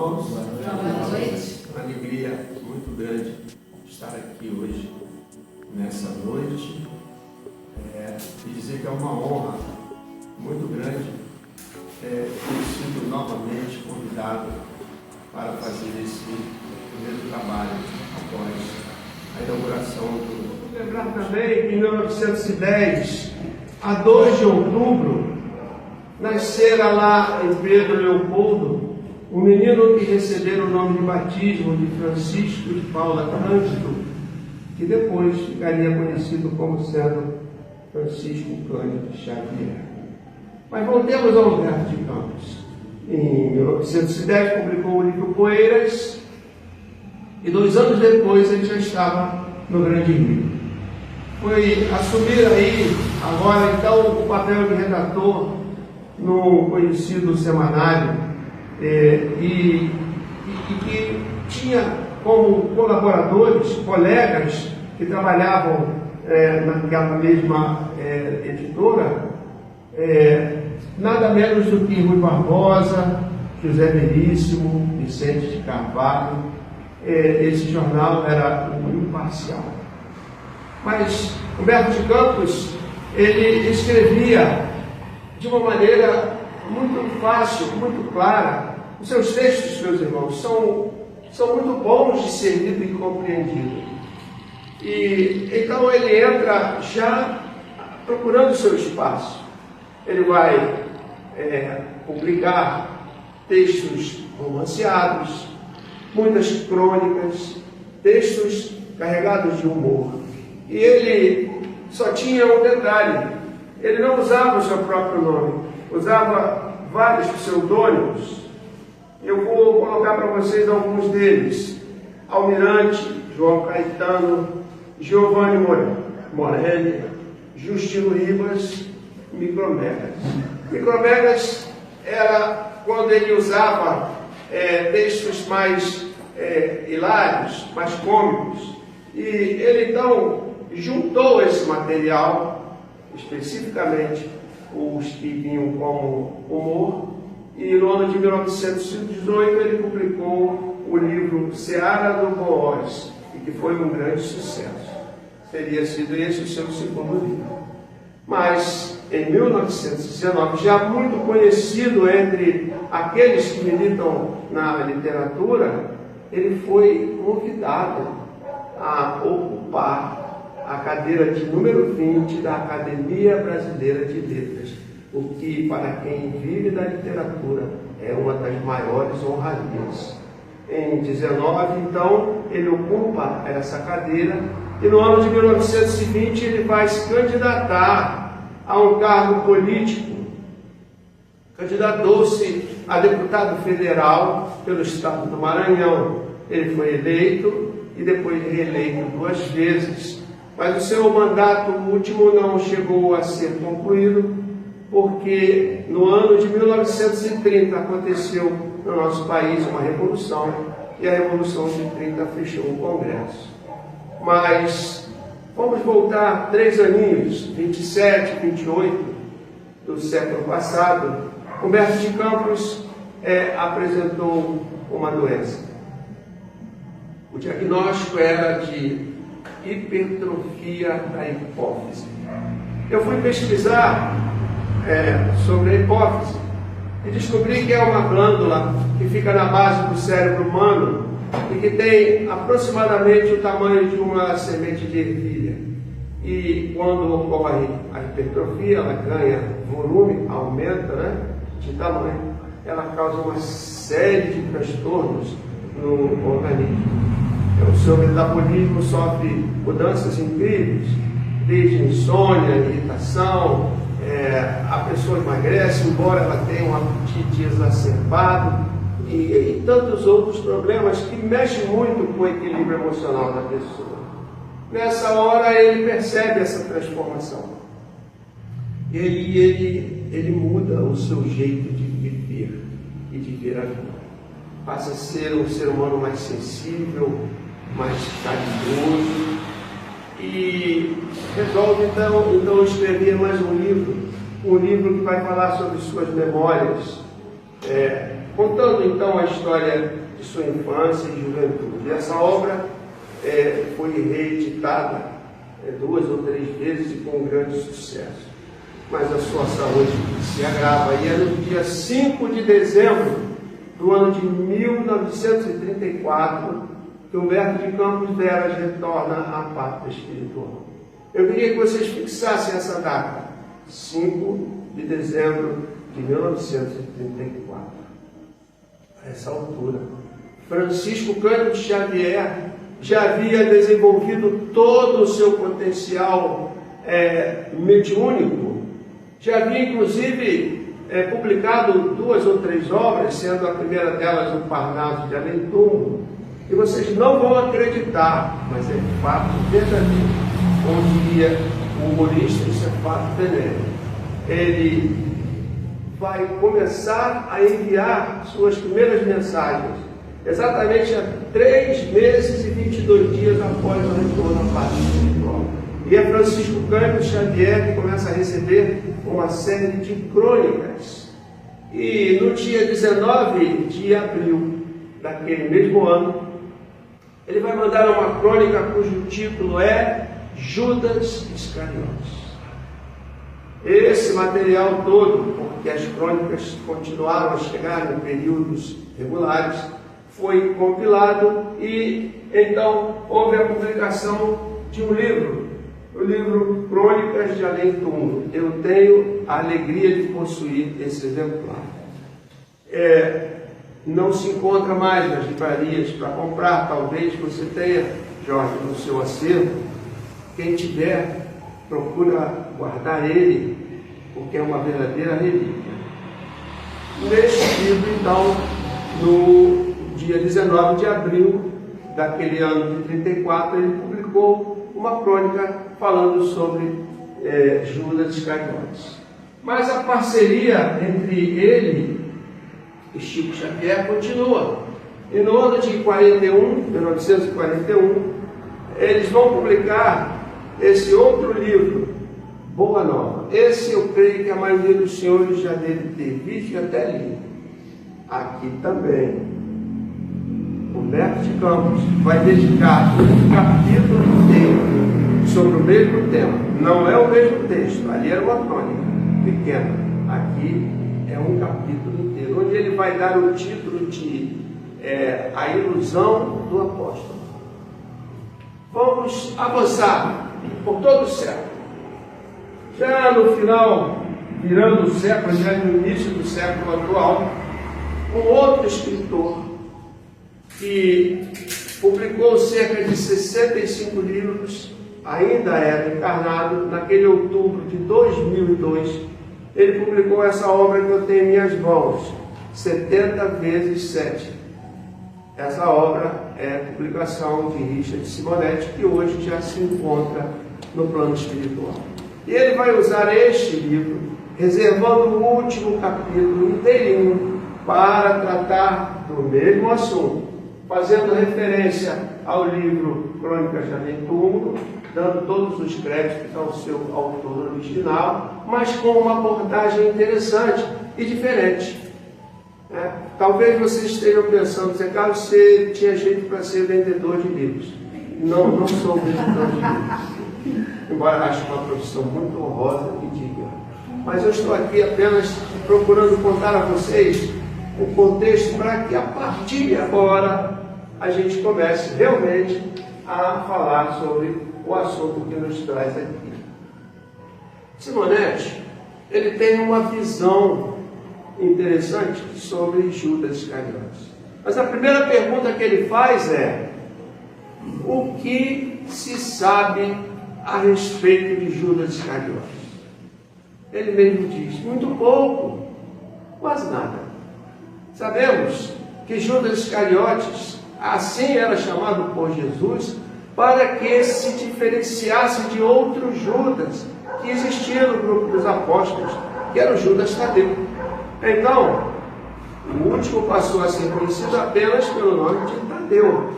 irmãos. Boa noite. Uma alegria muito grande estar aqui hoje, nessa noite, e dizer que é uma honra muito grande ter sido novamente convidado para fazer esse primeiro trabalho após a inauguração do... Vou lembrar também que em 1910, a 2 de outubro, nascera lá em Pedro Leopoldo um menino que recebera o nome de batismo de Francisco de Paula Cândido, que depois ficaria conhecido como sendo Francisco Cândido Xavier. Mas voltemos ao Humberto de Campos. Em 1910 publicou o livro Poeiras e 2 anos depois ele já estava no Grande Rio. Foi assumir aí, agora então, o papel de redator no conhecido semanário e que tinha como colaboradores, colegas que trabalhavam naquela mesma editora, nada menos do que Rui Barbosa, José Veríssimo, Vicente de Carvalho. Esse jornal era imparcial. Mas Humberto de Campos, ele escrevia de uma maneira muito fácil, muito clara. Os seus textos, meus irmãos, são muito bons de ser lido e compreendido. E então ele entra já procurando o seu espaço. Ele vai publicar textos romanceados, muitas crônicas, textos carregados de humor. E ele só tinha um detalhe: ele não usava o seu próprio nome, usava vários pseudônimos. Eu vou colocar para vocês alguns deles: Almirante, João Caetano, Giovanni Morelli, Justino Ribas, Micromegas. Micromegas era quando ele usava textos mais hilários, mais cômicos. E ele então juntou esse material, especificamente os que vinham como humor, e no ano de 1918 ele publicou o livro Seara do Boaz, que foi um grande sucesso. Teria sido esse o seu segundo livro. Mas em 1919, já muito conhecido entre aqueles que militam na literatura, ele foi convidado a ocupar a cadeira de número 20 da Academia Brasileira de Letras, o que, para quem vive da literatura, é uma das maiores honrarias. Em 19, então, ele ocupa essa cadeira e no ano de 1920 ele vai se candidatar a um cargo político. Candidatou-se a deputado federal pelo estado do Maranhão. Ele foi eleito e depois reeleito 2 vezes. Mas o seu mandato último não chegou a ser concluído, porque no ano de 1930 aconteceu no nosso país uma revolução, e a Revolução de 30 fechou o Congresso. Mas vamos voltar 3 aninhos, 27, 28 do século passado. Humberto de Campos apresentou uma doença. O diagnóstico era de hipertrofia da hipófise. Eu fui pesquisar sobre a hipófise e descobri que é uma glândula que fica na base do cérebro humano e que tem aproximadamente o tamanho de uma semente de ervilha. E quando ocorre a hipertrofia, ela ganha volume, aumenta de tamanho, ela causa uma série de transtornos no organismo. O seu metabolismo sofre mudanças incríveis, desde insônia, irritação, a pessoa emagrece, embora ela tenha um apetite exacerbado, e tantos outros problemas que mexem muito com o equilíbrio emocional da pessoa. Nessa hora ele percebe essa transformação. Ele muda o seu jeito de viver e de ver a vida. Passa a ser um ser humano mais sensível, mais caridoso, e resolve então escrever mais um livro que vai falar sobre suas memórias contando então a história de sua infância e juventude. Essa obra foi reeditada 2 ou 3 vezes e com grande sucesso. Mas a sua saúde se agrava e é no dia 5 de dezembro do ano de 1934 que Humberto de Campos Veras retorna à pátria espiritual. Eu queria que vocês fixassem essa data, 5 de dezembro de 1934. A essa altura, Francisco Cândido Xavier já havia desenvolvido todo o seu potencial mediúnico, já havia inclusive publicado 2 ou 3 obras, sendo a primeira delas o Parnaso de Além-Túmulo, e vocês não vão acreditar, mas é fato verdadeiro, como diria o humorista, isso é fato venério. Ele vai começar a enviar suas primeiras mensagens exatamente há 3 meses e 22 dias após o retorno à pátria espiritual. E é Francisco Cândido Xavier que começa a receber uma série de crônicas. E no dia 19 de abril daquele mesmo ano, ele vai mandar uma crônica cujo título é Judas Iscariotes. Esse material todo, porque as crônicas continuaram a chegar em períodos regulares, foi compilado e então houve a publicação de um livro, o livro Crônicas de Além-Túmulo. Eu tenho a alegria de possuir esse exemplar. Não se encontra mais nas livrarias para comprar, talvez você tenha, Jorge, no seu acervo. Quem tiver, procura guardar ele, porque é uma verdadeira relíquia. Neste livro, então, no dia 19 de abril daquele ano de 34, ele publicou uma crônica falando sobre Judas Iscariotes. Mas a parceria entre ele e Chico Xavier continua. E no ano de 1941, eles vão publicar esse outro livro, Boa Nova. Esse eu creio que a maioria dos senhores já deve ter visto e até lido. Aqui também, Humberto de Campos vai dedicar um capítulo inteiro sobre o mesmo tema. Não é o mesmo texto, ali era uma crônica pequena. Aqui é um capítulo inteiro, onde ele vai dar o título de A Ilusão do Apóstolo. Vamos avançar por todo o século. Já no final, virando o século, já no início do século atual, um outro escritor que publicou cerca de 65 livros, ainda era encarnado, naquele outubro de 2002, ele publicou essa obra que eu tenho em minhas mãos, 70 vezes 7. Essa obra é a publicação de Richard Simonetti, que hoje já se encontra no plano espiritual. E ele vai usar este livro, reservando o último capítulo inteirinho para tratar do mesmo assunto, fazendo referência ao livro Crônicas de Além-Túmulo, dando todos os créditos ao seu autor original, mas com uma abordagem interessante e diferente. Talvez vocês estejam pensando, Zé Carlos, você tinha jeito para ser vendedor de livros. Não sou vendedor de livros. Embora ache uma profissão muito honrosa e digna. Mas eu estou aqui apenas procurando contar a vocês o contexto para que a partir de agora a gente comece realmente a falar sobre o assunto que nos traz aqui. Simonetti, ele tem uma visão interessante sobre Judas Iscariotes. Mas a primeira pergunta que ele faz é: o que se sabe a respeito de Judas Iscariotes? Ele mesmo diz: muito pouco, quase nada. Sabemos que Judas Iscariotes, assim era chamado por Jesus, para que se diferenciasse de outros Judas que existiam no grupo dos apóstolos, que era o Judas Tadeu. Então, o último passou a ser conhecido apenas pelo nome de Tadeu.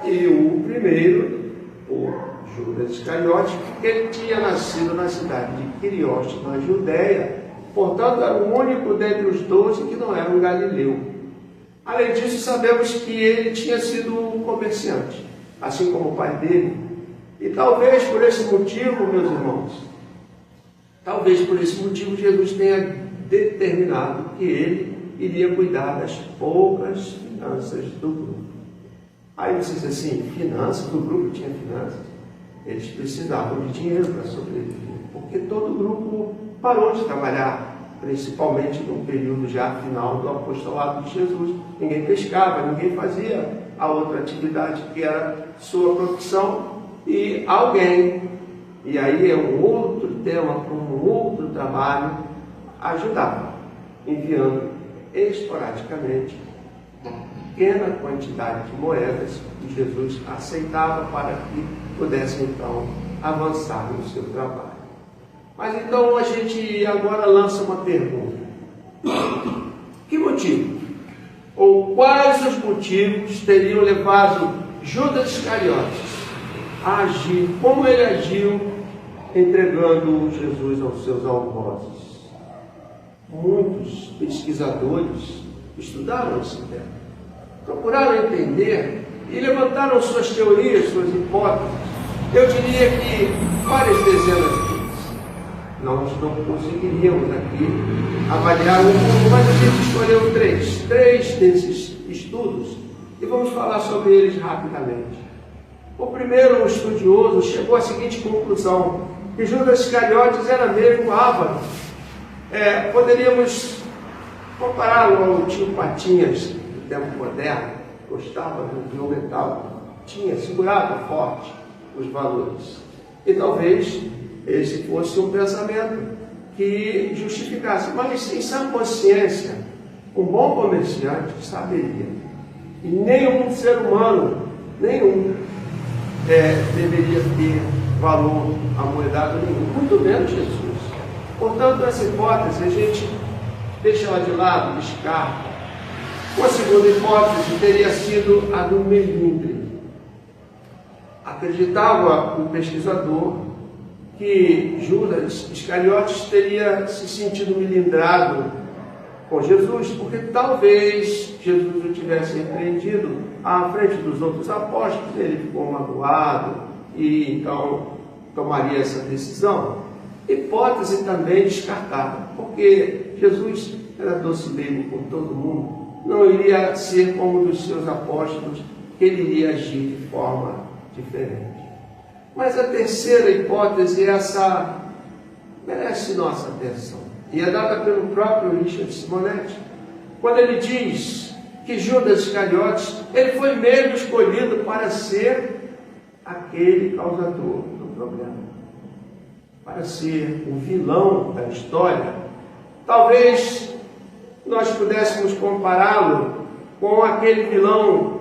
E o primeiro, o Judas Iscariotes, porque ele tinha nascido na cidade de Quirioste, na Judéia, portanto era o único dentre os 12 que não era um galileu. Além disso, sabemos que ele tinha sido um comerciante, assim como o pai dele. E talvez por esse motivo, meus irmãos, talvez por esse motivo Jesus tenha determinado que ele iria cuidar das poucas finanças do grupo. Aí você diz assim, finanças? O grupo tinha finanças? Eles precisavam de dinheiro para sobreviver, porque todo o grupo parou de trabalhar, principalmente no período já final do apostolado de Jesus. Ninguém pescava, ninguém fazia a outra atividade que era sua profissão, e alguém, e aí é um outro tema para um outro trabalho, ajudava, enviando esporadicamente uma pequena quantidade de moedas que Jesus aceitava para que pudesse então avançar no seu trabalho. Mas então a gente agora lança uma pergunta. Que motivo? Ou quais os motivos teriam levado Judas Iscariotes a agir como ele agiu, entregando Jesus aos seus algozes? Muitos pesquisadores estudaram esse tema, procuraram entender e levantaram suas teorias, suas hipóteses. Eu diria que várias dezenas deles. Nós não conseguiríamos aqui avaliar um pouco, mas a gente escolheu três desses estudos e vamos falar sobre eles rapidamente. O primeiro, um estudioso, chegou à seguinte conclusão, que Judas Iscariotes era mesmo avaro. Poderíamos compará-lo ao tio Patinhas do tempo moderno, gostava do metal, segurava forte os valores. E talvez esse fosse um pensamento que justificasse, mas em sã consciência, um bom comerciante saberia, e nenhum ser humano, deveria ter valor amoedado nenhum, muito menos Jesus. Portanto, essa hipótese a gente deixa ela de lado, descarta. Uma segunda hipótese teria sido a do melindre. Acreditava o pesquisador que Judas Iscariotes teria se sentido melindrado com Jesus, porque talvez Jesus o tivesse repreendido à frente dos outros apóstolos, ele ficou magoado e então tomaria essa decisão. Hipótese também descartada, porque Jesus era docileiro com todo mundo, não iria ser como um dos seus apóstolos, que ele iria agir de forma diferente. Mas a terceira hipótese, essa merece nossa atenção, e é dada pelo próprio Richard Simonetti, quando ele diz que Judas Iscariotes, ele foi mesmo escolhido para ser aquele causador do problema, para ser o vilão da história. Talvez nós pudéssemos compará-lo com aquele vilão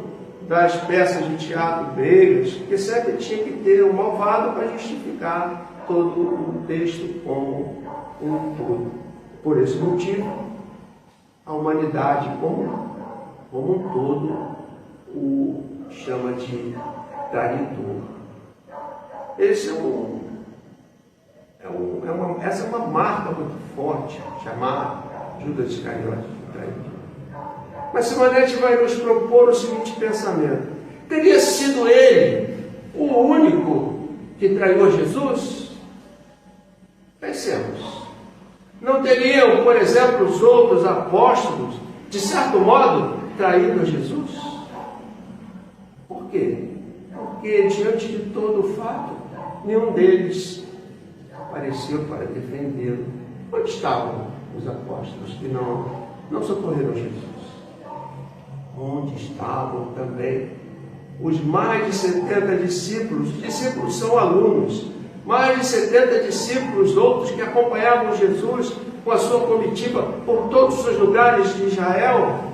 das peças de teatro gregas, que sempre tinha que ter um malvado para justificar todo o texto como um todo. Por esse motivo, a humanidade como um todo o chama de traidor. Essa é uma marca muito forte, chamar Judas Iscariotes de traidor. Mas Simonetti vai nos propor o seguinte pensamento: teria sido ele o único que traiu Jesus? Pensemos. Não teriam, por exemplo, os outros apóstolos, de certo modo, traído a Jesus? Por quê? Porque, diante de todo o fato, nenhum deles apareceu para defendê-lo. Onde estavam os apóstolos que não socorreram Jesus? Onde estavam também os mais de 70 discípulos? Os discípulos são alunos. Mais de 70 discípulos, outros que acompanhavam Jesus com a sua comitiva por todos os lugares de Israel,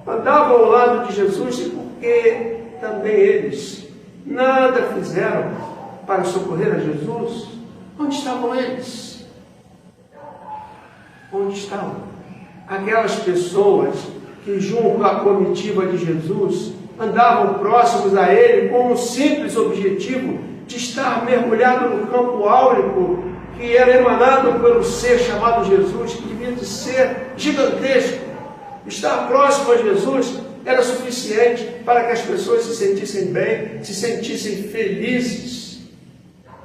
andavam ao lado de Jesus, e porque também eles nada fizeram para socorrer a Jesus? Onde estavam eles? Onde estavam aquelas pessoas que, junto à comitiva de Jesus, andavam próximos a ele com um simples objetivo de estar mergulhado no campo áurico que era emanado pelo ser chamado Jesus, que devia de ser gigantesco, estar próximo a Jesus era suficiente para que as pessoas se sentissem bem, se sentissem felizes.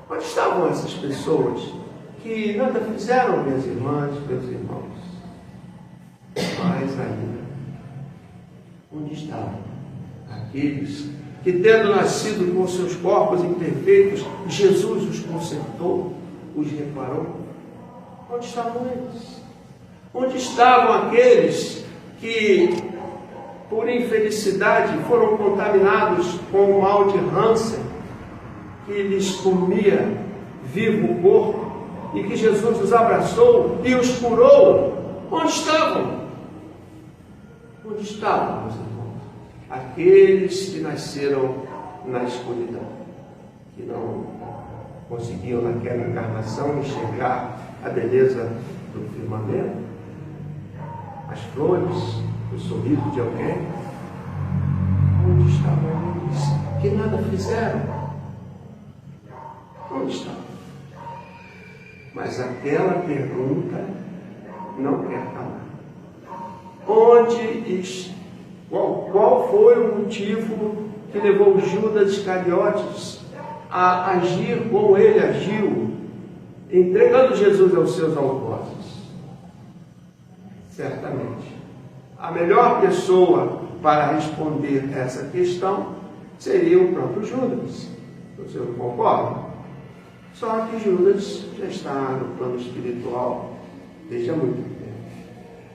Onde estavam essas pessoas que nada fizeram, minhas irmãs, meus irmãos? Mais ainda, onde estavam aqueles que, tendo nascido com seus corpos imperfeitos, Jesus os consertou, os reparou? Onde estavam eles? Onde estavam aqueles que, por infelicidade, foram contaminados com o mal de Hansen, que lhes comia vivo o corpo, e que Jesus os abraçou e os curou? Onde estavam? Onde estavam, meus irmãos? Aqueles que nasceram na escuridão, que não conseguiam naquela encarnação enxergar a beleza do firmamento, as flores, o sorriso de alguém. Onde estavam eles que nada fizeram? Onde estavam? Mas aquela pergunta não quer calar. Qual foi o motivo que levou Judas Iscariotes a agir como ele agiu, entregando Jesus aos seus algozes? Certamente, a melhor pessoa para responder essa questão seria o próprio Judas. Você não concorda? Só que Judas já está no plano espiritual desde há muito tempo.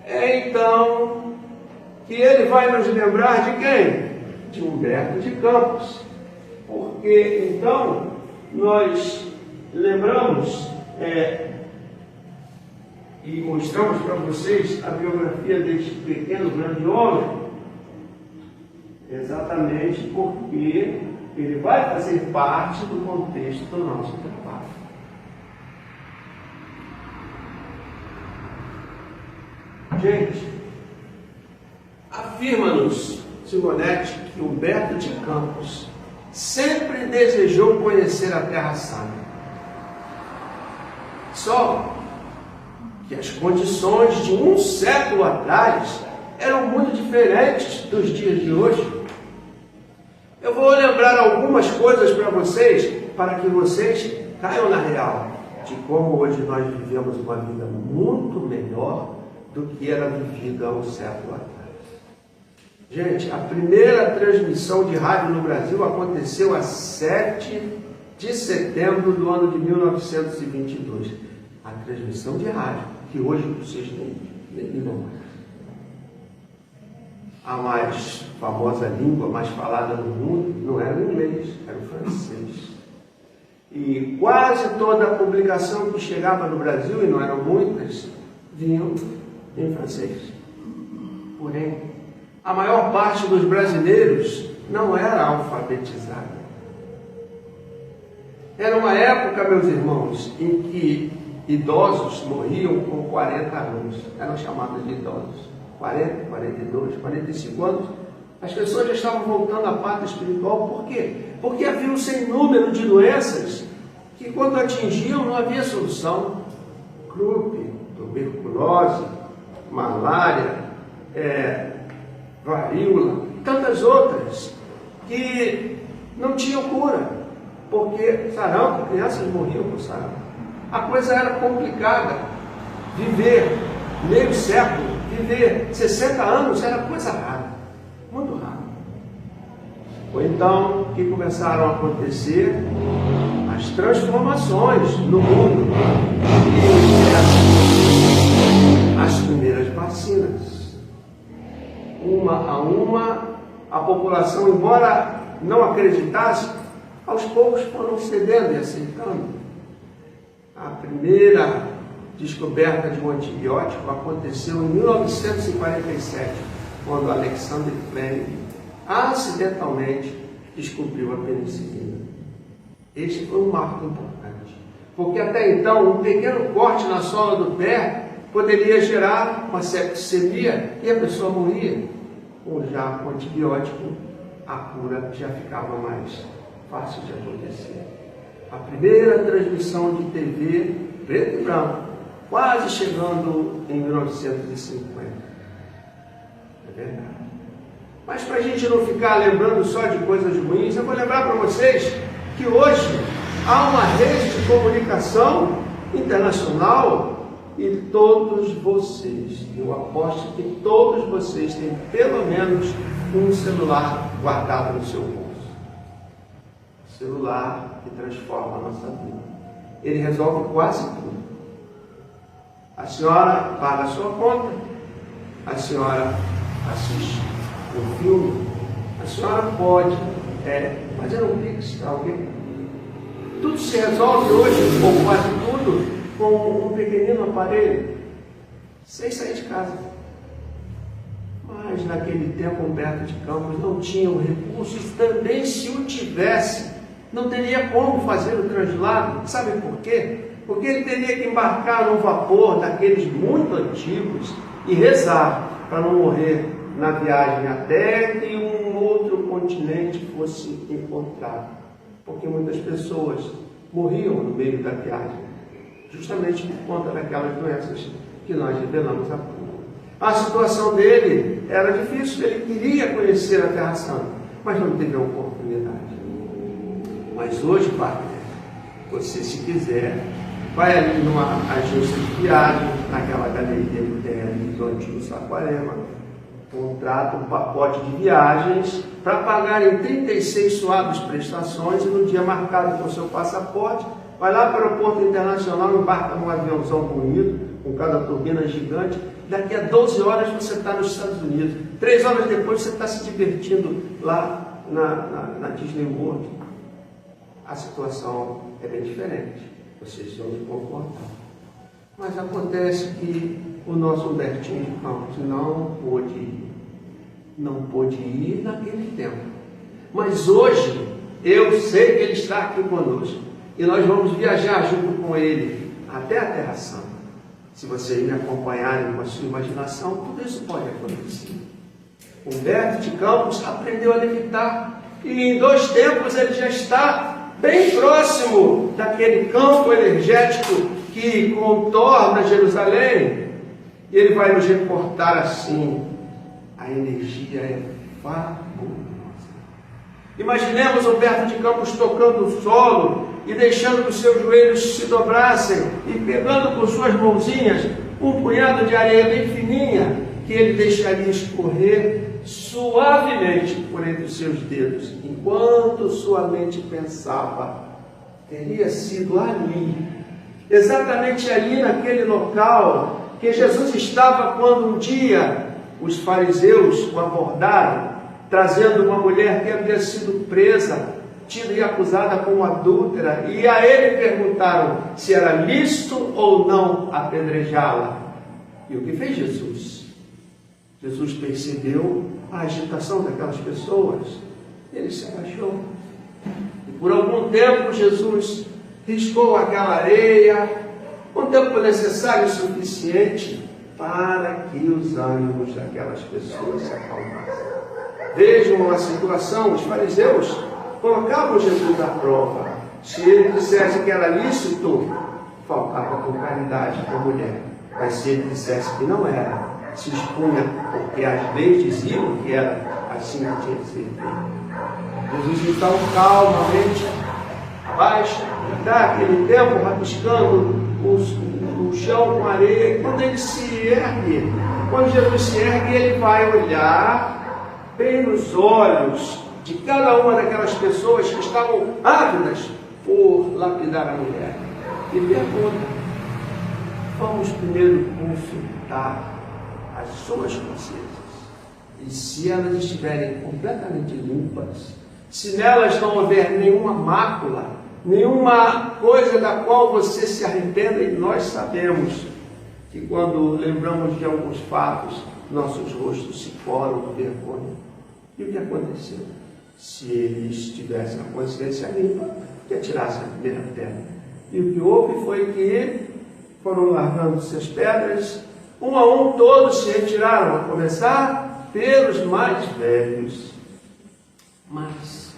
É então que ele vai nos lembrar de quem? De Humberto de Campos. Porque então nós lembramos e mostramos para vocês a biografia deste pequeno grande homem, exatamente porque ele vai fazer parte do contexto do nosso trabalho. Gente, afirma-nos Simonetti que Humberto de Campos sempre desejou conhecer a Terra Santa. Só que as condições de um século atrás eram muito diferentes dos dias de hoje. Eu vou lembrar algumas coisas para vocês, para que vocês caiam na real de como hoje nós vivemos uma vida muito melhor do que era vivida um século atrás. Gente, a primeira transmissão de rádio no Brasil aconteceu a 7 de setembro do ano de 1922. A transmissão de rádio, que hoje vocês nem ligam mais. A mais famosa língua mais falada no mundo não era o inglês, era o francês. E quase toda a publicação que chegava no Brasil, e não eram muitas, vinham em francês. Porém, a maior parte dos brasileiros não era alfabetizada. Era uma época, meus irmãos, em que idosos morriam com 40 anos. Eram chamados de idosos. 40, 42, 45 anos. As pessoas já estavam voltando à pátria espiritual. Por quê? Porque havia um sem número de doenças que, quando atingiam, não havia solução. Croup, tuberculose, malária, varíola, tantas outras que não tinham cura, porque sarampo, crianças morriam com sarampo. A coisa era complicada. Viver meio século, viver 60 anos era coisa rara, muito rara. Ou então que começaram a acontecer as transformações no mundo, e as primeiras vacinas. Uma a uma, a população, embora não acreditasse, aos poucos foram cedendo e aceitando. A primeira descoberta de um antibiótico aconteceu em 1947, quando Alexander Fleming acidentalmente descobriu a penicilina. Este foi um marco importante, porque até então um pequeno corte na sola do pé poderia gerar uma septicemia e a pessoa morria. Ou já com antibiótico, a cura já ficava mais fácil de acontecer. A primeira transmissão de TV preto e branco, quase chegando em 1950. É verdade. Mas para a gente não ficar lembrando só de coisas ruins, eu vou lembrar para vocês que hoje há uma rede de comunicação internacional e todos vocês, eu aposto que todos vocês têm pelo menos um celular guardado no seu bolso. Celular que transforma a nossa vida. Ele resolve quase tudo. A senhora paga a sua conta, a senhora assiste um filme, a senhora pode fazer um pix para alguém. Tudo se resolve hoje, ou quase tudo, com um pequenino aparelho, sem sair de casa. Mas naquele tempo Humberto de Campos não tinha o recurso, e também se o tivesse, não teria como fazer o translado. Sabe por quê? Porque ele teria que embarcar num vapor daqueles muito antigos e rezar para não morrer na viagem até que um outro continente fosse encontrado. Porque muitas pessoas morriam no meio da viagem, justamente por conta daquelas doenças que nós revelamos há pouco. A situação dele era difícil, ele queria conhecer a Terra Santa, mas não teve a oportunidade. Mas hoje, Wagner, você, se quiser, vai ali numa agência de viagem, naquela galeria MTL do antigo Saquarema, contrata um pacote de viagens para pagar em 36 suaves prestações, e no dia marcado com o seu passaporte, vai lá para o aeroporto internacional, embarca num aviãozão bonito, com cada turbina gigante. Daqui a 12 horas você está nos Estados Unidos. 3 horas depois você está se divertindo lá na Disney World. A situação é bem diferente. Vocês vão me concordar. Mas acontece que o nosso Humbertinho de Campos não pôde ir naquele tempo. Mas hoje eu sei que ele está aqui conosco. E nós vamos viajar junto com ele até a Terra Santa. Se vocês me acompanharem com a sua imaginação, tudo isso pode acontecer. Humberto de Campos aprendeu a levitar. E em 2 tempos ele já está bem próximo daquele campo energético que contorna Jerusalém. E ele vai nos reportar assim: a energia é fabulosa. Imaginemos Humberto de Campos tocando o solo e deixando que os seus joelhos se dobrassem e pegando com suas mãozinhas um punhado de areia bem fininha que ele deixaria escorrer suavemente por entre os seus dedos, enquanto sua mente pensava. Teria sido ali, exatamente ali naquele local, que Jesus estava quando um dia os fariseus o abordaram, trazendo uma mulher que havia sido presa, tida e acusada como adúltera, e a ele perguntaram se era lícito ou não apedrejá-la. E o que fez Jesus? Jesus percebeu a agitação daquelas pessoas, ele se abaixou. E por algum tempo Jesus riscou aquela areia, um tempo necessário e suficiente para que os ânimos daquelas pessoas se acalmassem. Vejam a situação: os fariseus colocavam Jesus à prova. Se ele dissesse que era lícito, faltava com caridade com a mulher. Mas se ele dissesse que não era, se expunha, porque as leis diziam que era assim que tinha que ser feito. Jesus então calmamente abaixa, dá aquele tempo rabiscando o chão com areia, e quando ele se ergue, quando Jesus se ergue, ele vai olhar bem nos olhos de cada uma daquelas pessoas que estavam ávidas por lapidar a mulher. E pergunta: vamos primeiro consultar as suas consciências. E se elas estiverem completamente limpas, se nelas não houver nenhuma mácula, nenhuma coisa da qual você se arrependa, e nós sabemos que quando lembramos de alguns fatos, nossos rostos se colam de vergonha. E o que aconteceu? Se eles tivessem a consciência limpa, que atirassem a primeira pedra. E o que houve foi que foram largando-se as pedras, um a um todos se retiraram, a começar pelos mais velhos. Mas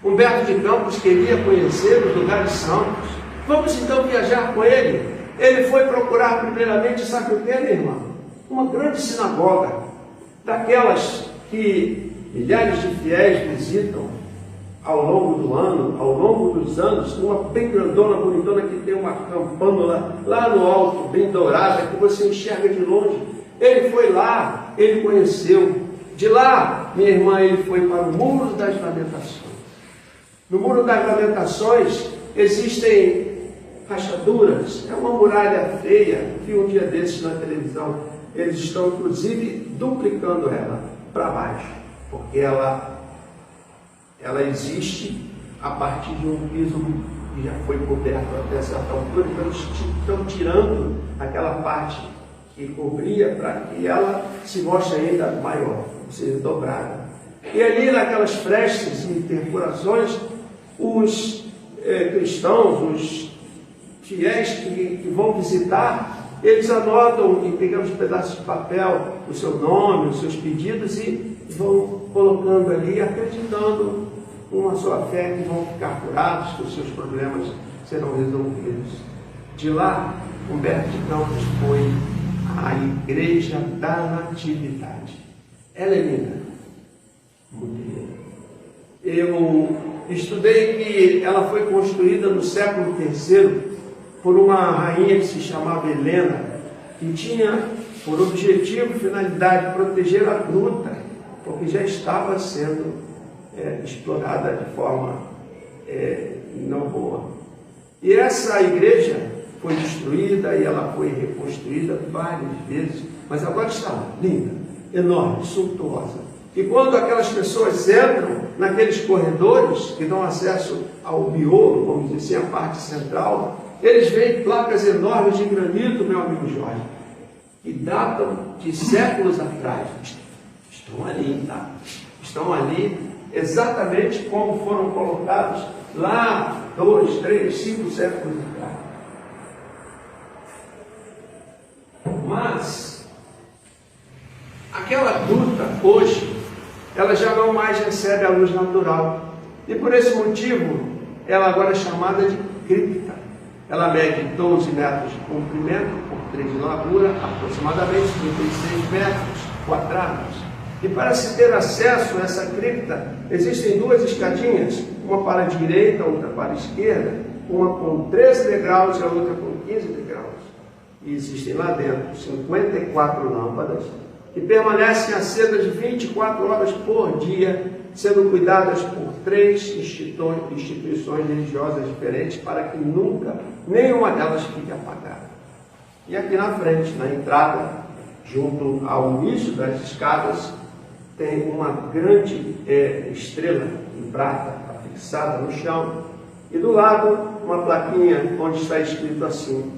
Humberto de Campos queria conhecer os lugares santos. Vamos então viajar com ele. Ele foi procurar primeiramente, sabe o que, minha irmã? Uma grande sinagoga, daquelas que milhares de fiéis visitam ao longo do ano, ao longo dos anos, uma bem grandona, bonitona, que tem uma campânula lá no alto, bem dourada, que você enxerga de longe. Ele foi lá, ele conheceu. De lá, minha irmã, ele foi para o Muro das Lamentações. No Muro das Lamentações existem rachaduras, é uma muralha feia, vi um dia desses na televisão. Eles estão, inclusive, duplicando ela para baixo, porque ela existe a partir de um piso que já foi coberto até certa altura, então eles estão tirando aquela parte que cobria para que ela se mostre ainda maior, ou seja, dobrada. E ali naquelas frestas e perfurações, os cristãos, os fiéis que vão visitar, eles anotam e pegamos pedaços de papel, o seu nome, os seus pedidos e vão colocando ali, acreditando com a sua fé que vão ficar curados, que os seus problemas serão resolvidos. De lá, Humberto de Campos foi à Igreja da Natividade. Ela é linda, muito linda. Eu estudei que ela foi construída no século III por uma rainha que se chamava Helena, que tinha por objetivo e finalidade proteger a gruta, porque já estava sendo explorada de forma não boa. E essa igreja foi destruída e ela foi reconstruída várias vezes, mas agora está lá, linda, enorme, suntuosa. E quando aquelas pessoas entram naqueles corredores que dão acesso ao miolo, vamos dizer assim, a parte central, eles veem placas enormes de granito, meu amigo Jorge, que datam de séculos atrás. Estão ali, tá? Estão ali exatamente como foram colocados lá 2, 3, 5 séculos atrás. Mas aquela gruta hoje, ela já não mais recebe a luz natural. E por esse motivo, ela agora é chamada de cripta. Ela mede 12 metros de comprimento por 3 de largura, aproximadamente 36 metros quadrados. E para se ter acesso a essa cripta, existem 2 escadinhas, uma para a direita, outra para a esquerda, uma com 13 degraus e a outra com 15 degraus. E existem lá dentro 54 lâmpadas, que permanecem acesas 24 horas por dia, sendo cuidadas por 3 instituições religiosas diferentes, para que nunca nenhuma delas fique apagada. E aqui na frente, na entrada, junto ao início das escadas, tem uma grande estrela em prata fixada no chão, e do lado uma plaquinha onde está escrito assim: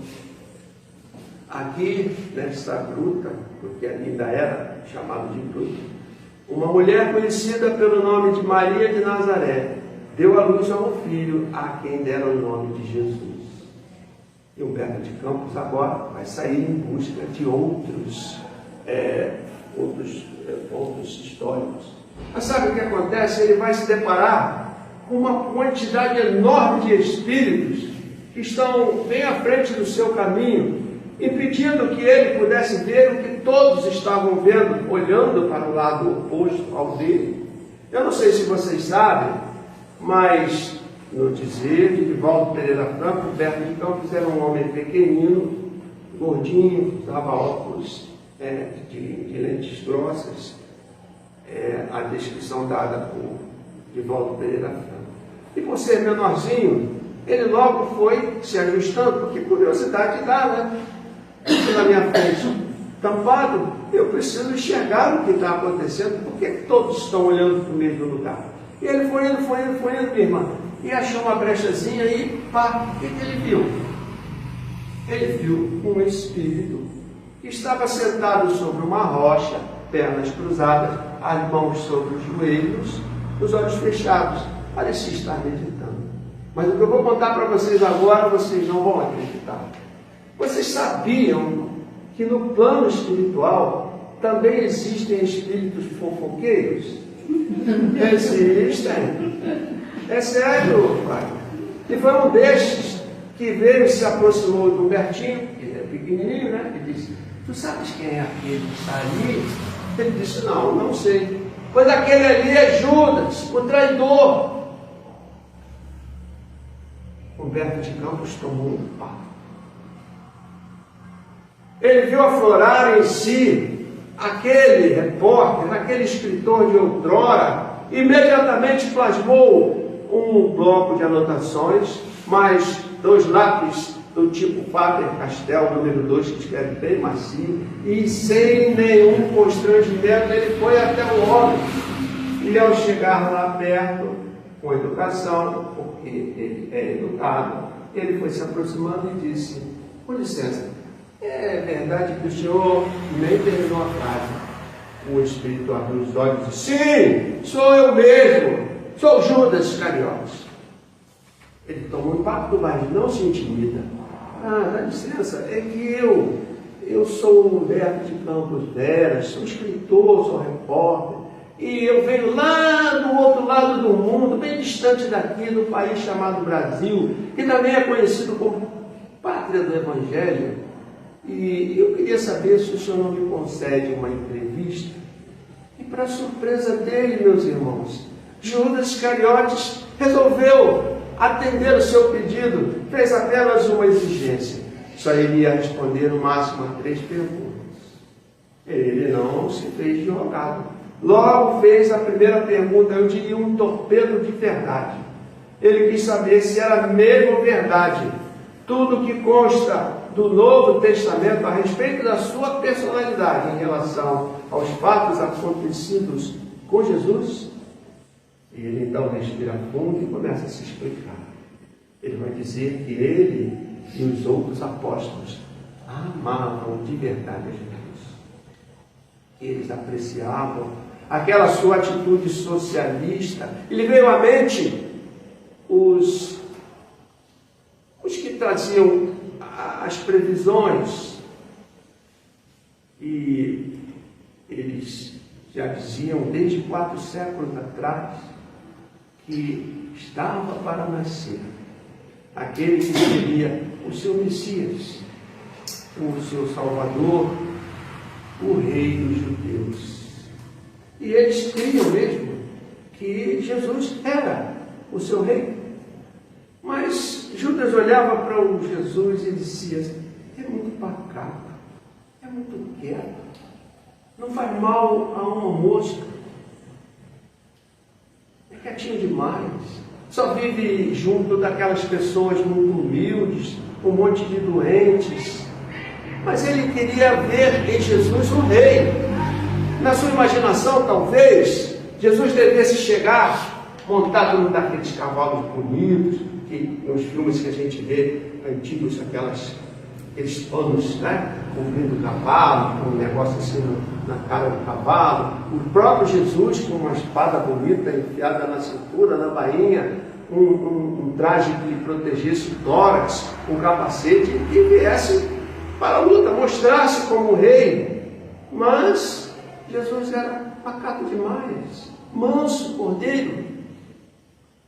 aqui nesta gruta, porque ainda era chamado de gruta, uma mulher conhecida pelo nome de Maria de Nazaré deu à luz a um filho, a quem deram o nome de Jesus. E Humberto de Campos agora vai sair em busca de outros históricos. Mas sabe o que acontece? Ele vai se deparar com uma quantidade enorme de espíritos que estão bem à frente do seu caminho, impedindo que ele pudesse ver o que todos estavam vendo, olhando para o lado oposto ao dele. Eu não sei se vocês sabem, mas no dizer de Divaldo Pereira Franco, Humberto de Campos era um homem pequenino, gordinho, usava óculos de lentes grossas, a descrição dada por Divaldo Pereira Franco. E por ser menorzinho, ele logo foi se ajustando, porque curiosidade dá, né? Aqui na minha frente, tampado, eu preciso enxergar o que está acontecendo, porque todos estão olhando para o mesmo lugar. E ele foi indo, minha irmã, e achou uma brechazinha e pá, o que ele viu? Ele viu um espírito que estava sentado sobre uma rocha, pernas cruzadas, as mãos sobre os joelhos, os olhos fechados, parecia estar meditando. Mas o que eu vou contar para vocês agora, vocês não vão acreditar. Vocês sabiam que no plano espiritual também existem espíritos fofoqueiros? Existem. É sério, pai. E foi um destes que veio e se aproximou do Humbertinho, que é pequenininho, né? E disse: tu sabes quem é aquele que está ali? Ele disse: não sei. pois aquele ali é Judas, o traidor. Humberto de Campos tomou um papo. Ele viu aflorar em si aquele repórter, aquele escritor de outrora, imediatamente plasmou um bloco de anotações, mais 2 lápis do tipo Faber-Castell, número 2, que escreve bem macio, e sem nenhum constrangimento, ele foi até o homem. E ao chegar lá perto, com educação, porque ele é educado, ele foi se aproximando e disse: com licença, é verdade que o senhor nem terminou a frase. O espírito abriu os olhos e disse: sim, sou eu mesmo, sou Judas Iscariotes. Ele tomou impacto, mas não se intimida. Ah, dá licença, é que eu sou Humberto de Campos Veras, sou escritor, sou repórter, e eu venho lá do outro lado do mundo, bem distante daqui, do país chamado Brasil, que também é conhecido como pátria do Evangelho, e eu queria saber se o senhor não me concede uma entrevista. E para surpresa dele, meus irmãos, Judas Iscariotes resolveu atender o seu pedido, fez apenas uma exigência. Só iria responder no máximo a 3 perguntas. Ele não se fez de rogado. Logo fez a primeira pergunta, eu diria um torpedo de verdade. Ele quis saber se era mesmo verdade tudo que consta do Novo Testamento a respeito da sua personalidade em relação aos fatos acontecidos com Jesus. E ele então respira fundo e começa a se explicar. Ele vai dizer que ele e os outros apóstolos amavam de verdade a Jesus. Eles apreciavam aquela sua atitude socialista. E lhe veio à mente os que traziam as previsões. E eles já diziam desde 4 séculos atrás que estava para nascer aquele que seria o seu Messias, o seu Salvador, o Rei dos Judeus. E eles criam mesmo que Jesus era o seu Rei. Mas Judas olhava para o Jesus e dizia: é muito pacato, é muito quieto, não faz mal a uma mosca, é quietinho demais, só vive junto daquelas pessoas muito humildes, um monte de doentes. Mas ele queria ver em Jesus um rei. Na sua imaginação, talvez, Jesus devesse chegar montado num daqueles cavalos bonitos, que nos filmes que a gente vê, antigos, aqueles panos, né, cobrindo o cavalo, com um negócio assim na cara do cavalo. O próprio Jesus com uma espada bonita enfiada na cintura, na bainha, um traje que lhe protegesse o tórax, um capacete, e viesse para a luta, mostrasse como rei. Mas Jesus era pacato demais, manso, cordeiro.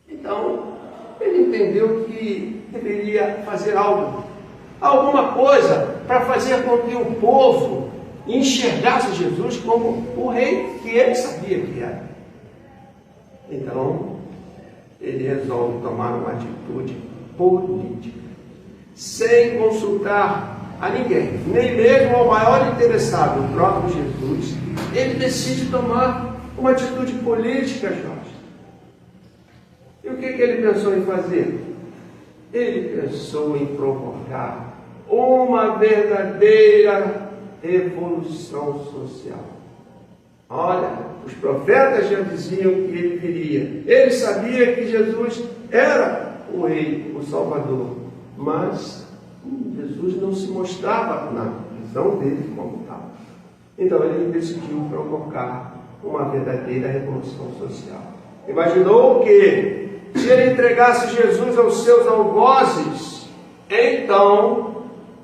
Então, ele entendeu que deveria fazer alguma coisa para fazer com que o povo enxergasse Jesus como o rei que ele sabia que era. Então, ele resolve tomar uma atitude política, sem consultar a ninguém, nem mesmo ao maior interessado, o próprio Jesus. Ele decide tomar uma atitude política, Jorge. E o que ele pensou em fazer? Ele pensou em provocar uma verdadeira revolução social. Olha, os profetas já diziam que ele viria. Ele sabia que Jesus era o Rei, o Salvador. Mas Jesus não se mostrava na visão dele como tal. Então ele decidiu provocar uma verdadeira revolução social. Imaginou que se ele entregasse Jesus aos seus algozes, então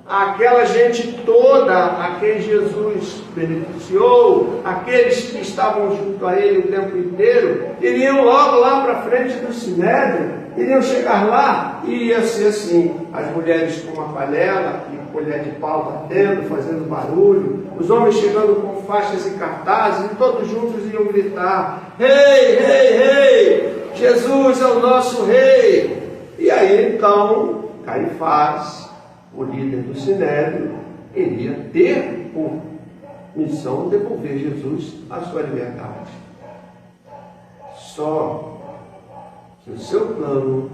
aquela gente toda a quem Jesus beneficiou, aqueles que estavam junto a ele o tempo inteiro, iriam logo lá para frente do Sinédrio, iriam chegar lá e ia ser assim, as mulheres com uma panela e colher de pau batendo, fazendo barulho, os homens chegando com faixas e cartazes, e todos juntos iam gritar: rei, rei, rei, Jesus é o nosso rei. E aí então Caifás, o líder do Sinédrio, iria ter por missão devolver Jesus à sua liberdade. Só que o seu plano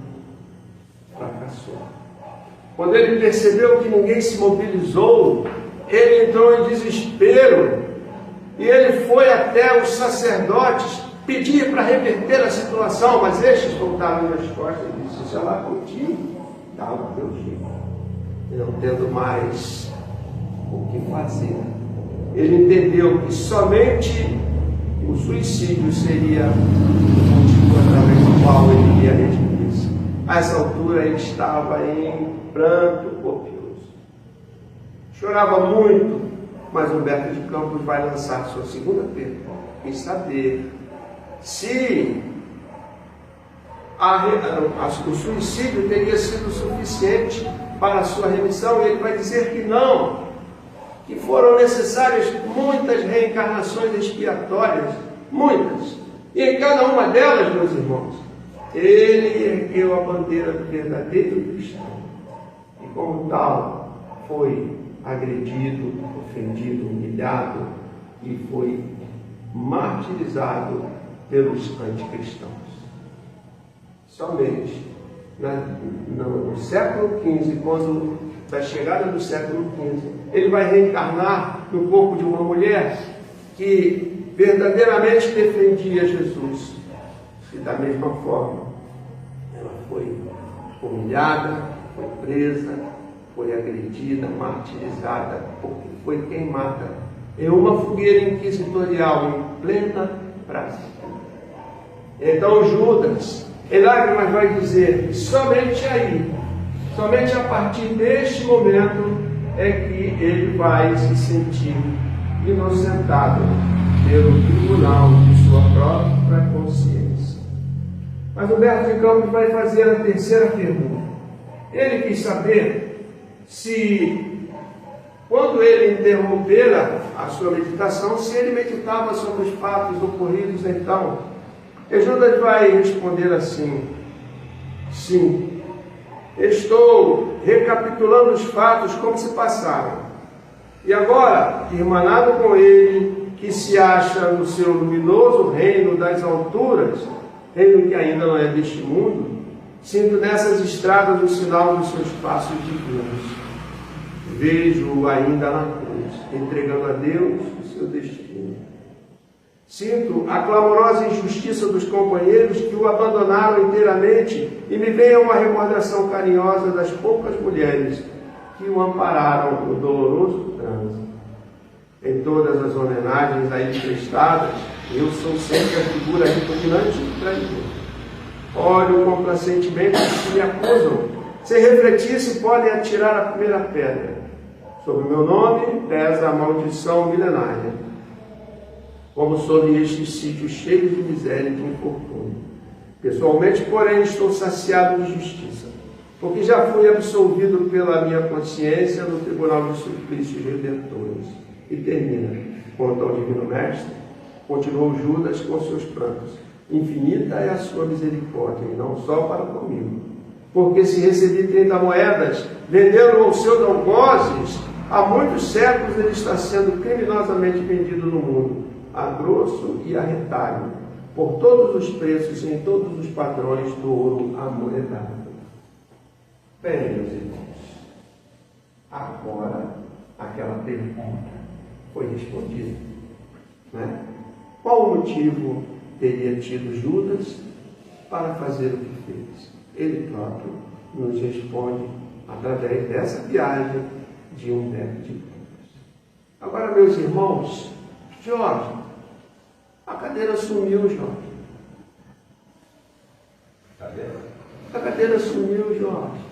fracassou. Quando ele percebeu que ninguém se mobilizou, ele entrou em desespero e ele foi até os sacerdotes pedir para reverter a situação, mas estes voltaram nas costas e disse: "Isso é lá contigo, dá o teu jeito." E não tendo mais o que fazer, ele entendeu que somente o suicídio seria o motivo através do qual ele iria redimir-se. A essa altura ele estava em pranto copioso. Chorava muito, mas Humberto de Campos vai lançar sua segunda pergunta em saber se o suicídio teria sido suficiente para a sua remissão, e ele vai dizer que não, que foram necessárias muitas reencarnações expiatórias, muitas, e em cada uma delas, meus irmãos, ele ergueu a bandeira do verdadeiro cristão, e como tal foi agredido, ofendido, humilhado e foi martirizado pelos anticristãos. Somente no século XV, quando da chegada do século XV, ele vai reencarnar no corpo de uma mulher que verdadeiramente defendia Jesus. E da mesma forma, ela foi humilhada, foi presa, foi agredida, martirizada, porque foi queimada em uma fogueira inquisitorial em plena praça. Então Judas, em lágrimas, vai dizer: somente aí, somente a partir deste momento é que ele vai se sentir inocentado pelo tribunal de sua própria consciência. Mas Humberto de Campos vai fazer a terceira pergunta. Ele quis saber se, quando ele interrompera a sua meditação, se ele meditava sobre os fatos ocorridos então. E Judas vai responder assim: sim, estou recapitulando os fatos como se passaram. E agora, irmanado com ele, que se acha no seu luminoso reino das alturas, reino que ainda não é deste mundo, sinto nessas estradas o sinal dos seus passos divinos. Vejo-o ainda na cruz, entregando a Deus o seu destino. Sinto a clamorosa injustiça dos companheiros que o abandonaram inteiramente, e me vem uma recordação carinhosa das poucas mulheres que o ampararam no doloroso trânsito. Em todas as homenagens a ele prestadas, eu sou sempre a figura repugnante do traidor. Olho complacentemente os que me acusam. Se refletisse, podem atirar a primeira pedra. Sobre o meu nome pesa a maldição milenária, como sobre estes sítios cheios de miséria e de infortúnio. Pessoalmente, porém, estou saciado de justiça, porque já fui absolvido pela minha consciência no tribunal de suplícios redentores. E termina: quanto ao divino mestre, continuou Judas com seus prantos, infinita é a sua misericórdia, e não só para comigo, porque se recebi 30 moedas, vendendo aos seus algozes, há muitos séculos ele está sendo criminosamente vendido no mundo, a grosso e a retalho, por todos os preços e em todos os padrões do ouro amoedado. Bem, meus irmãos, agora aquela pergunta foi respondida, né? Qual o motivo teria tido Judas para fazer o que fez? Ele próprio nos responde através dessa viagem de Humberto de Campos. Agora, meus irmãos, Jorge, a cadeira sumiu, Jorge. A cadeira sumiu, Jorge.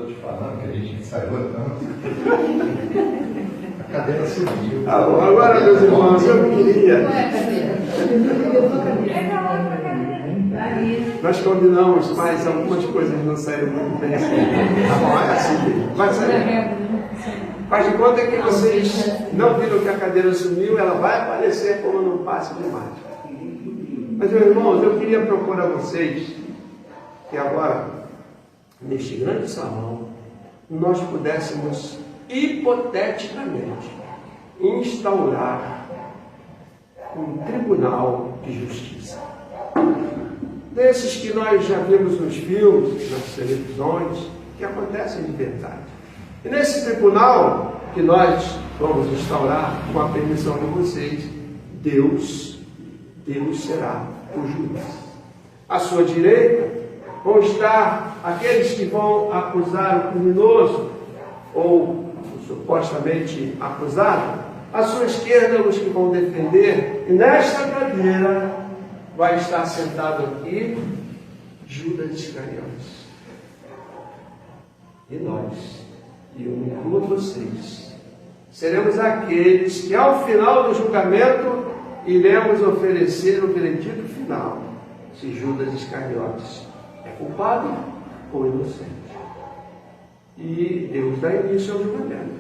te falando que a gente ensaiou tanto. A cadeira subiu. Agora, meus irmãos, eu queria. Nós combinamos, mas algumas coisas não saíram muito bem. Tá bom, é assim. Vai sair. Faz de conta que vocês não viram que a cadeira sumiu, ela vai aparecer como num passe de mágica. Mas, meus irmãos, eu queria propor a vocês que agora, neste grande salão, nós pudéssemos, hipoteticamente, instaurar um tribunal de justiça. Desses que nós já vimos nos filmes, nas televisões, que acontecem de verdade. E nesse tribunal que nós vamos instaurar, com a permissão de vocês, Deus será o juiz. À sua direita vão estar aqueles que vão acusar o criminoso, ou o supostamente acusado. À sua esquerda, os que vão defender. E nesta cadeira vai estar sentado aqui Judas Iscariotes. E nós, e eu incluo vocês, seremos aqueles que ao final do julgamento iremos oferecer o veredito final, se Judas Iscariotes é culpado ou inocente. E Deus dá início ao julgamento.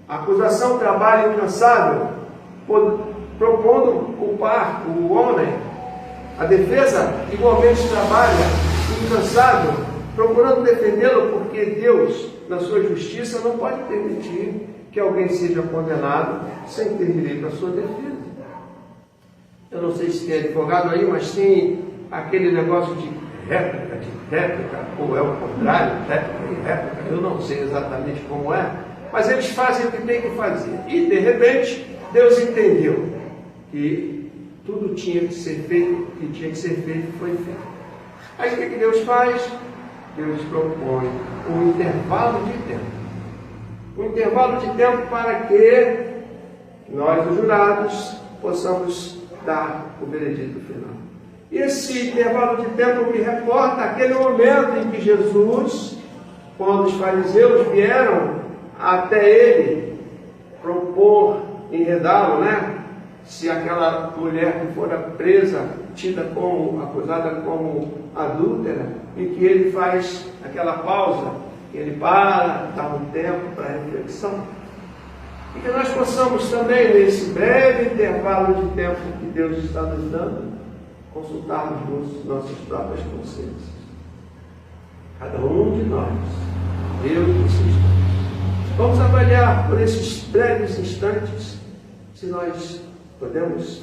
A acusação trabalha incansável, propondo culpar o homem. A defesa igualmente trabalha incansável, procurando defendê-lo, porque Deus, na sua justiça, não pode permitir que alguém seja condenado sem ter direito à sua defesa. Eu não sei se tem advogado aí, mas tem aquele negócio de réplica, ou é o contrário, réplica e réplica, eu não sei exatamente como é, mas eles fazem o que tem que fazer. E, de repente, Deus entendeu que tudo tinha que ser feito, o que tinha que ser feito foi feito. Aí o que Deus faz? Deus propõe um intervalo de tempo. Um intervalo de tempo para que nós, os jurados, possamos dar o veredito final. E esse intervalo de tempo me reporta aquele momento em que Jesus, quando os fariseus vieram até ele propor, enredá-lo, se aquela mulher que fora presa, tida como, acusada como adúltera, e que ele faz aquela pausa, que ele para, dá um tempo para reflexão. E que nós possamos também, nesse breve intervalo de tempo que Deus está nos dando, consultarmos nossas próprias consciências. Cada um de nós, eu e vocês, vamos avaliar por esses breves instantes se nós podemos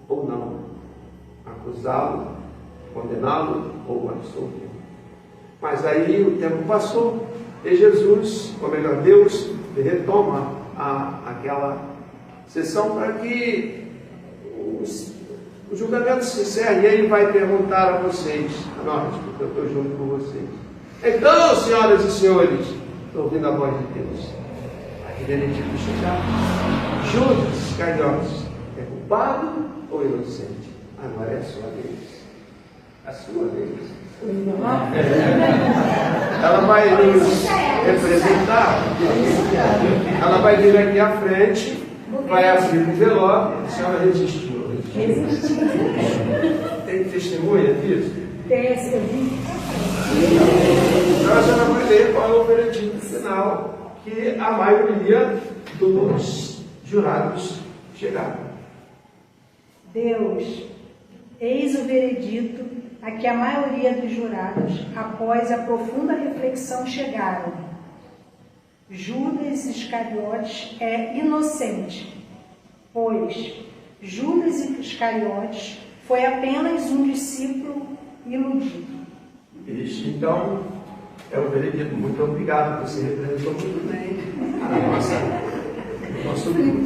ou não acusá-lo, condená-lo ou absolvê-lo. Mas aí o tempo passou e Jesus, ou melhor, Deus, retoma aquela sessão para que o julgamento se encerre. E ele vai perguntar a vocês, a nós, porque eu estou junto com vocês. Então, senhoras e senhores, estou ouvindo a voz de Deus. Aqui veredito chegar. Judas Iscariotes é culpado ou inocente? Agora é a sua vez. A sua vez. Ela vai nos representar. Ela vai vir aqui à frente, vai abrir o envelope. A senhora resistiu. Tem testemunha disso? Tem esse vídeo. Então a senhora vai ler qual é o veredito final que a maioria dos jurados chegaram. Deus, eis o veredito a que a maioria dos jurados, após a profunda reflexão, chegaram. Judas Iscariotes é inocente, pois Judas Iscariotes foi apenas um discípulo iludido. Isso, então, é o veredito. Muito obrigado, você representou muito bem nosso grupo.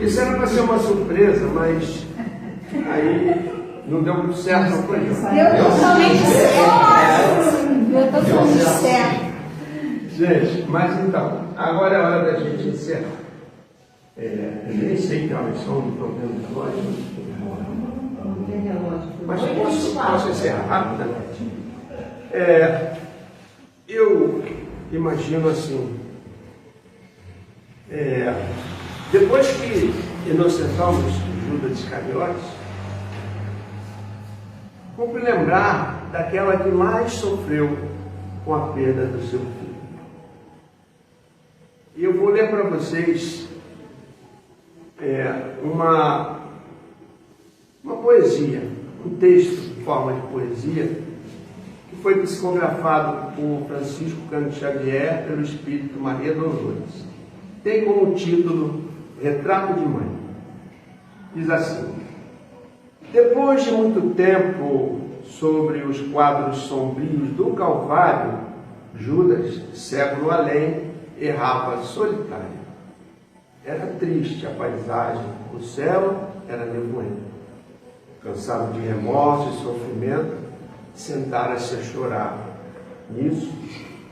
Isso era para ser uma surpresa, mas aí não deu muito certo, não foi? Deu totalmente certo. Gente, mas então, agora é a hora da gente encerrar. Eu nem sei que horas são, não estou vendo relógio. Mas posso encerrar rapidamente. Eu imagino assim, depois que inocentamos Judas Iscariotes, cumpre lembrar daquela que mais sofreu com a perda do seu filho. E eu vou ler para vocês uma poesia, um texto em forma de poesia, que foi psicografado por Francisco Cândido Xavier pelo Espírito Maria Dolores. Tem como título Retrato de Mãe. Diz assim: depois de muito tempo sobre os quadros sombrios do Calvário, Judas, século além, errava solitário. Era triste a paisagem, o céu era nevoento. Cansado de remorso e sofrimento, sentara-se a chorar. Nisso,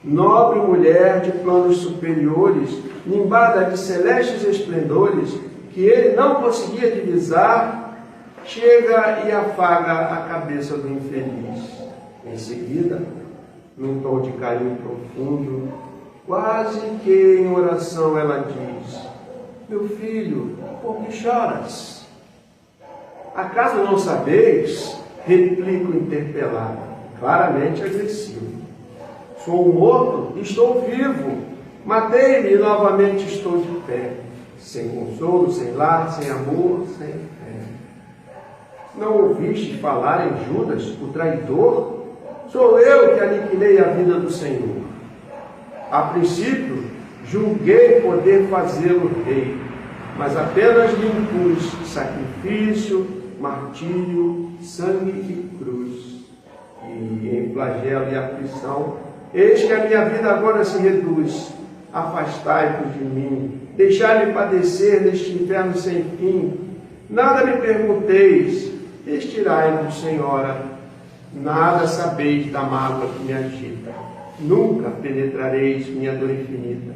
nobre mulher de planos superiores, nimbada de celestes esplendores, que ele não conseguia divisar, chega e afaga a cabeça do infeliz. Em seguida, num tom de carinho profundo, quase que em oração ela diz: meu filho, por que choras? Acaso não sabeis? Replico interpelado, claramente agressivo. Sou morto e estou vivo. Matei-me e novamente estou de pé. Sem consolo, sem lar, sem amor, sem fé. Não ouviste falar em Judas, o traidor? Sou eu que aniquilei a vida do Senhor. A princípio, julguei poder fazê-lo rei, mas apenas lhe impus sacrifício, martírio, sangue e cruz. E em flagelo e aflição, eis que a minha vida agora se reduz. Afastai-vos de mim, deixai-me padecer neste inferno sem fim. Nada me pergunteis, estirai-vos, Senhora. Nada sabeis da mágoa que me agita. Nunca penetrareis minha dor infinita.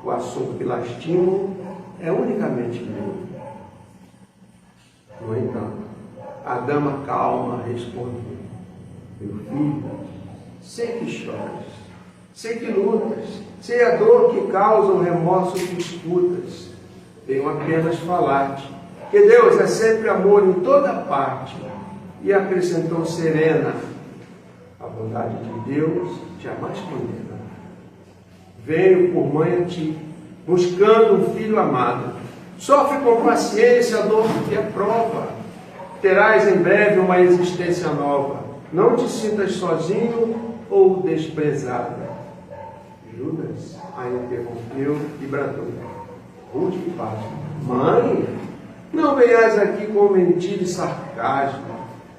O assunto que lastimo é unicamente meu. No entanto, a dama calma respondeu: meu filho, sei que choras, sei que lutas, sei a dor que causa o remorso que escutas. Venho apenas falar-te que Deus é sempre amor em toda parte. E acrescentou serena: a bondade de Deus jamais condena. Venho por mãe a ti, buscando um filho amado. Sofre com paciência a dor que é prova. Terás em breve uma existência nova. Não te sintas sozinho ou desprezado. Judas a interrompeu e bradou: rude e pasmo. Mãe, não venhais aqui com mentira e sarcasmo.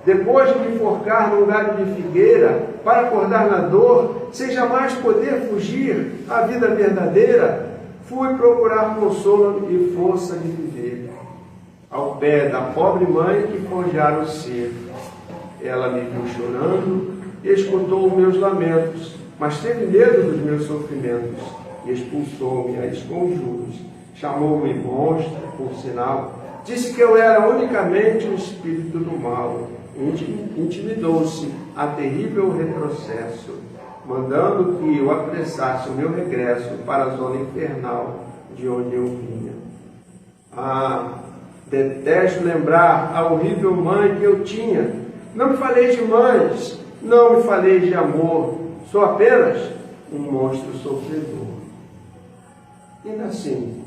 Depois de me enforcar num galho de figueira, para acordar na dor, sem jamais poder fugir à vida verdadeira, fui procurar consolo e força de viver. Ao pé da pobre mãe que forjara o ser. Ela me viu chorando e escutou meus lamentos, mas teve medo dos meus sofrimentos e expulsou-me a esconjuros. Chamou-me monstro, por sinal. Disse que eu era unicamente um espírito do mal. Intimidou-se a terrível retrocesso, mandando que eu apressasse o meu regresso para a zona infernal de onde eu vinha. Detesto lembrar a horrível mãe que eu tinha. Não me falei de mães, não me falei de amor, sou apenas um monstro sofredor. Ainda assim,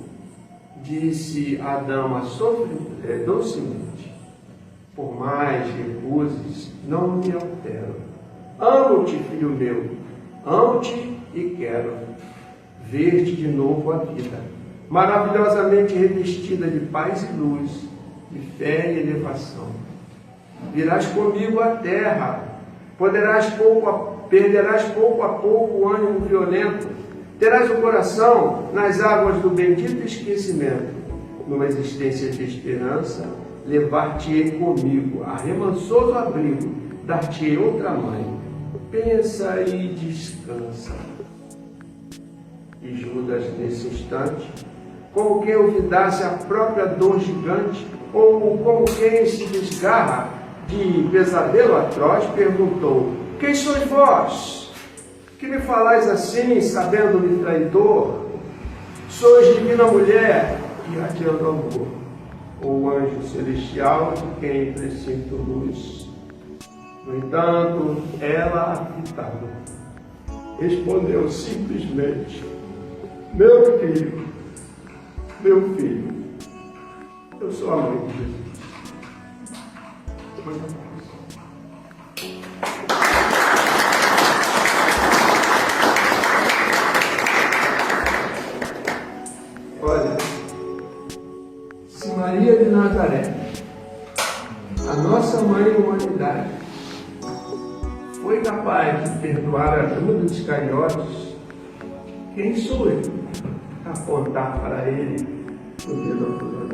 disse a dama docemente: por mais recuses, não me altero. Amo-te, filho meu, amo-te e quero ver-te de novo a vida, maravilhosamente revestida de paz e luz, de fé e elevação. Virás comigo à terra, perderás pouco a pouco o ânimo violento, terás o coração nas águas do bendito esquecimento. Numa existência de esperança, levar-te-ei comigo a remansoso abrigo, dar-te-ei outra mãe. Pensa e descansa. E Judas, nesse instante, como quem olvidasse a própria dor gigante, ou como quem se desgarra de pesadelo atroz, perguntou: quem sois vós? Que me falais assim, sabendo-me traidor? Sois divina mulher, irradiando amor, ou anjo celestial de quem presinto luz. No entanto, ela, afitada, respondeu simplesmente: meu filho, eu sou a mãe de Jesus. Olha, se Maria de Nazaré, a nossa mãe humanidade, foi capaz de perdoar a Judas Iscariotes, quem sou eu a apontar para ele o dedo acusador?